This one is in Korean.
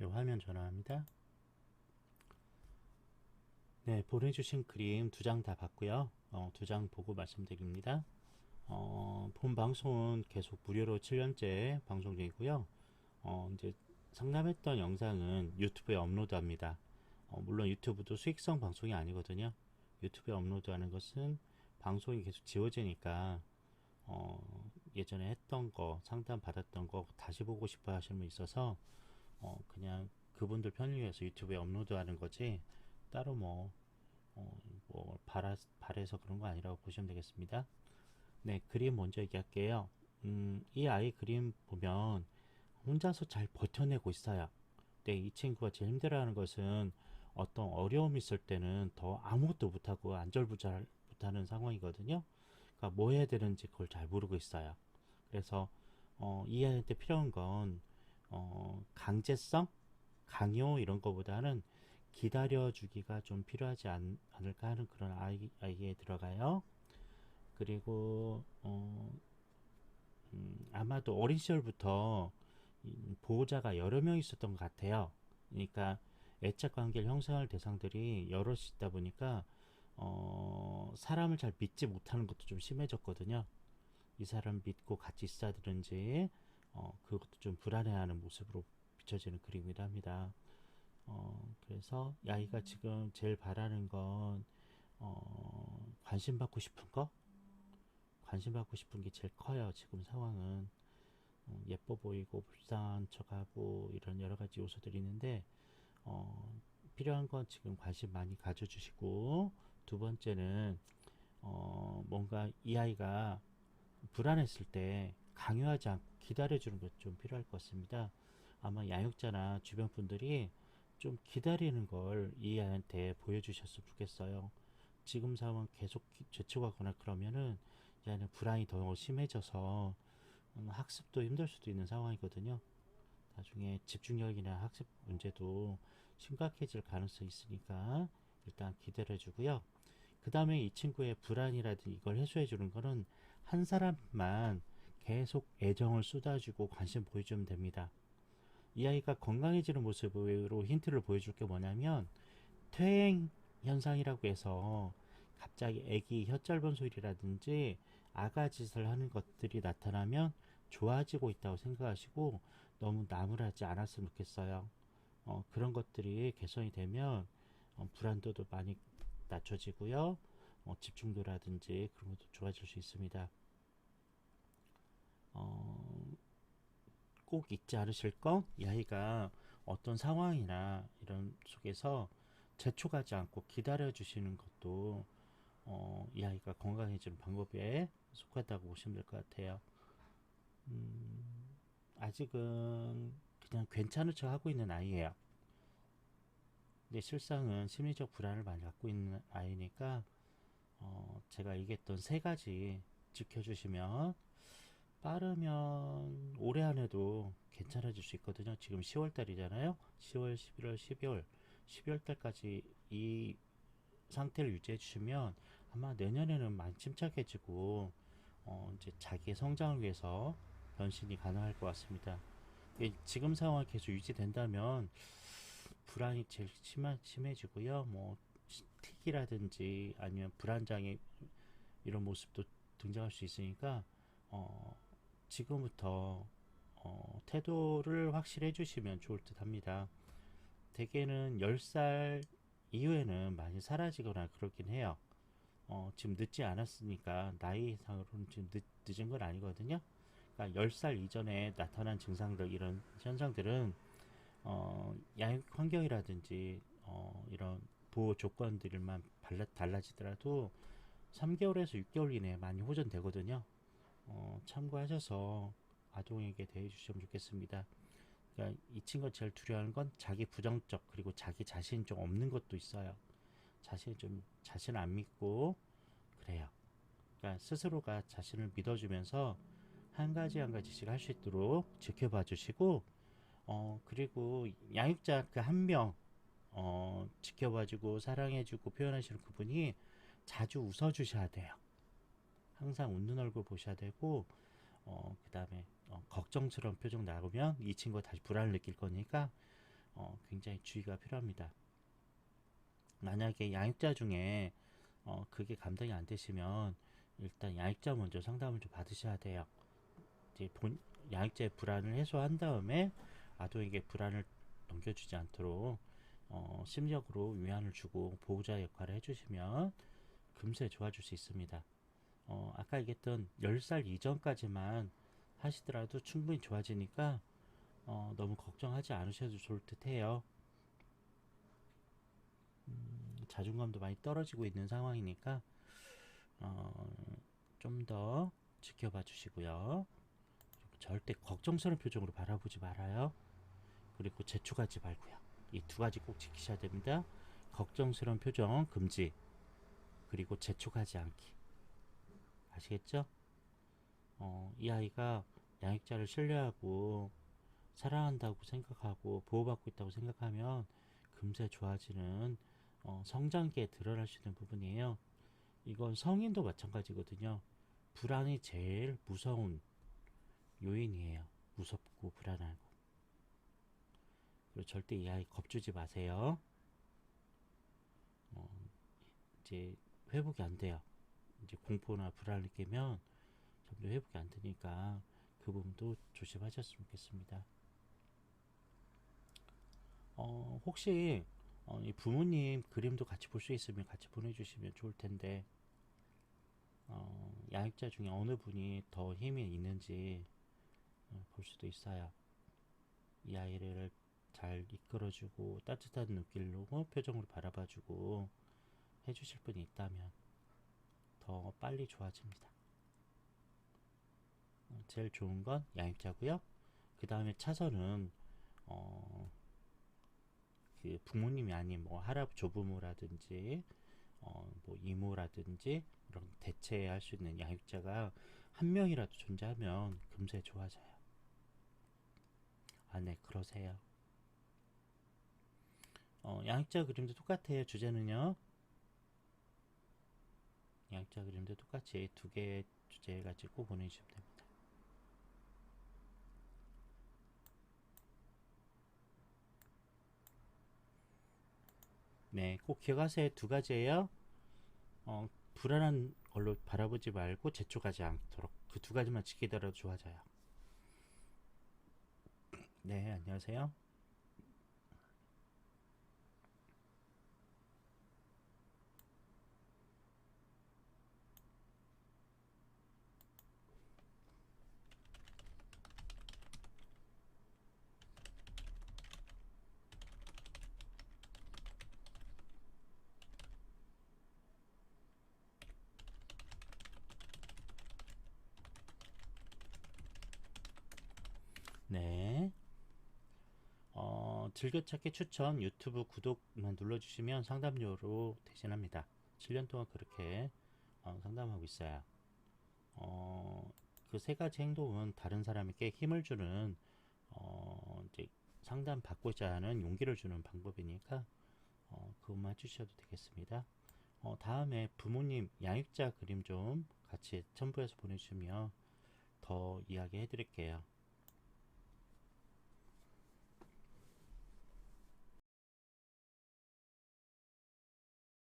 네, 화면 전환합니다. 네, 보내주신 그림 두 장 다 봤고요. 두 장 보고 말씀드립니다. 본 방송은 계속 무료로 7년째 방송 중이고요. 이제 상담했던 영상은 유튜브에 업로드합니다. 물론 유튜브도 수익성 방송이 아니거든요. 유튜브에 업로드하는 것은 방송이 계속 지워지니까 예전에 했던 거, 상담 받았던 거 다시 보고 싶어 하시는 분 있어서 그냥 그분들 편을 위해서 유튜브에 업로드하는 거지 따로 바래서 그런 거 아니라고 보시면 되겠습니다. 네, 그림 먼저 얘기할게요. 이 아이 그림 보면 혼자서 잘 버텨내고 있어요. 근데 이 친구가 제일 힘들어하는 것은 어떤 어려움이 있을 때는 더 아무것도 못하고 안절부절 못하는 상황이거든요. 그러니까 뭐 해야 되는지 그걸 잘 모르고 있어요. 그래서 이 아이한테 필요한 건 강제성, 강요 이런 거보다는 기다려주기가 좀 필요하지 않을까 하는 그런 아이에 들어가요. 그리고 아마도 어린 시절부터 보호자가 여러 명 있었던 것 같아요. 그러니까 애착 관계를 형성할 대상들이 여럿이 있다 보니까 사람을 잘 믿지 못하는 것도 좀 심해졌거든요. 이 사람 믿고 같이 있어야 되는지 그것도 좀 불안해하는 모습으로 비춰지는 그림이라 합니다. 그래서 이 아이가 지금 제일 바라는 건 관심 받고 싶은 거, 관심 받고 싶은 게 제일 커요. 지금 상황은 예뻐 보이고 불쌍한 척하고 이런 여러 가지 요소들이 있는데 필요한 건 지금 관심 많이 가져주시고, 두 번째는 뭔가 이 아이가 불안했을 때 강요하지 않고 기다려주는 것 좀 필요할 것 같습니다. 아마 양육자나 주변 분들이 좀 기다리는 걸 이 아이한테 보여주셨으면 좋겠어요. 지금 상황 계속 재촉하거나 그러면은 이 아이는 불안이 더 심해져서 학습도 힘들 수도 있는 상황이거든요. 나중에 집중력이나 학습 문제도 심각해질 가능성이 있으니까 일단 기다려주고요. 그 다음에 이 친구의 불안이라든지 이걸 해소해 주는 거는 한 사람만 계속 애정을 쏟아주고 관심 보여주면 됩니다. 이 아이가 건강해지는 모습으로 힌트를 보여줄 게 뭐냐면, 퇴행 현상이라고 해서 갑자기 애기 혀 짧은 소리라든지 아가짓을 하는 것들이 나타나면 좋아지고 있다고 생각하시고 너무 나무라지 않았으면 좋겠어요. 그런 것들이 개선이 되면 불안도도 많이 낮춰지고요. 집중도라든지 그런 것도 좋아질 수 있습니다. 꼭 잊지 않으실 건, 이 아이가 어떤 상황이나 이런 속에서 재촉하지 않고 기다려 주시는 것도 이 아이가 건강해지는 방법에 속하다고 보시면 될 것 같아요. 아직은 그냥 괜찮은 척 하고 있는 아이예요. 근데 실상은 심리적 불안을 많이 갖고 있는 아이니까 제가 얘기했던 세 가지 지켜주시면 빠르면 올해 안에도 괜찮아질 수 있거든요. 지금 10월 달이잖아요. 10월, 11월, 12월, 12월 달까지 이 상태를 유지해 주시면 아마 내년에는 많이 침착해지고 이제 자기의 성장을 위해서 변신이 가능할 것 같습니다. 지금 상황이 계속 유지된다면 불안이 제일 심해지고요. 뭐 틱이라든지 아니면 불안장애 이런 모습도 등장할 수 있으니까 어, 지금부터 태도를 확실히 해주시면 좋을 듯 합니다. 대개는 10살 이후에는 많이 사라지거나 그렇긴 해요. 지금 늦지 않았으니까 나이상으로는 지금 늦은 건 아니거든요. 그러니까 10살 이전에 나타난 증상들, 이런 현상들은 양육 환경이라든지 이런 보호 조건들만 달라지더라도 3개월에서 6개월 이내에 많이 호전되거든요. 참고하셔서 아동에게 대해 주시면 좋겠습니다. 그러니까 이 친구가 제일 두려워하는 건 자기 부정적, 그리고 자기 자신이 좀 없는 것도 있어요. 자신을 안 믿고 그래요. 그러니까 스스로가 자신을 믿어주면서 한 가지 한 가지씩 할 수 있도록 지켜봐 주시고, 그리고 양육자 그 한 명 지켜봐주고 사랑해주고 표현하시는 그분이 자주 웃어주셔야 돼요. 항상 웃는 얼굴 보셔야 되고, 그 다음에 걱정스러운 표정 나오면 이 친구가 다시 불안을 느낄 거니까 굉장히 주의가 필요합니다. 만약에 양육자 중에 그게 감당이 안 되시면 일단 양육자 먼저 상담을 좀 받으셔야 돼요. 이제 양육자의 불안을 해소한 다음에 아동에게 불안을 넘겨주지 않도록 심리적으로 위안을 주고 보호자 역할을 해주시면 금세 좋아질 수 있습니다. 아까 얘기했던 10살 이전까지만 하시더라도 충분히 좋아지니까 너무 걱정하지 않으셔도 좋을 듯 해요. 자존감도 많이 떨어지고 있는 상황이니까 좀 더 지켜봐 주시고요. 절대 걱정스러운 표정으로 바라보지 말아요. 그리고 재촉하지 말고요. 이 두 가지 꼭 지키셔야 됩니다. 걱정스러운 표정 금지, 그리고 재촉하지 않기. 아시겠죠? 이 아이가 양육자를 신뢰하고 사랑한다고 생각하고 보호받고 있다고 생각하면 금세 좋아지는 성장기에 드러날 수 있는 부분이에요. 이건 성인도 마찬가지거든요. 불안이 제일 무서운 요인이에요. 무섭고 불안하고. 그리고 절대 이 아이 겁주지 마세요. 어, 이제 회복이 안 돼요. 이제 공포나 불안을 느끼면 점점 회복이 안 되니까 그 부분도 조심하셨으면 좋겠습니다. 혹시 이 부모님 그림도 같이 볼 수 있으면 같이 보내주시면 좋을 텐데 양육자 중에 어느 분이 더 힘이 있는지 볼 수도 있어요. 이 아이를 잘 이끌어주고 따뜻한 눈길로 표정으로 바라봐주고 해주실 분이 있다면 더 빨리 좋아집니다. 제일 좋은 건 양육자고요. 그 다음에 차선은 그 부모님이 아닌 뭐 할아버지 조부모라든지 뭐 이모라든지 이런 대체할 수 있는 양육자가 한 명이라도 존재하면 금세 좋아져요. 아, 네, 그러세요. 양육자 그림도 똑같아요. 주제는요. 양육자 그림도 똑같이 두 개의 주제 가지고 보내주시면 됩니다. 네, 꼭 기억하세요. 두 가지예요. 불안한 걸로 바라보지 말고 재촉하지 않도록 그 두 가지만 지키더라도 좋아져요. 네, 안녕하세요. 네. 즐겨찾기 추천 유튜브 구독만 눌러주시면 상담료로 대신합니다. 7년 동안 그렇게 상담하고 있어요. 그 세 가지 행동은 다른 사람에게 힘을 주는 이제 상담 받고자 하는 용기를 주는 방법이니까 그것만 해주셔도 되겠습니다. 다음에 부모님 양육자 그림 좀 같이 첨부해서 보내주시면 더 이야기 해드릴게요.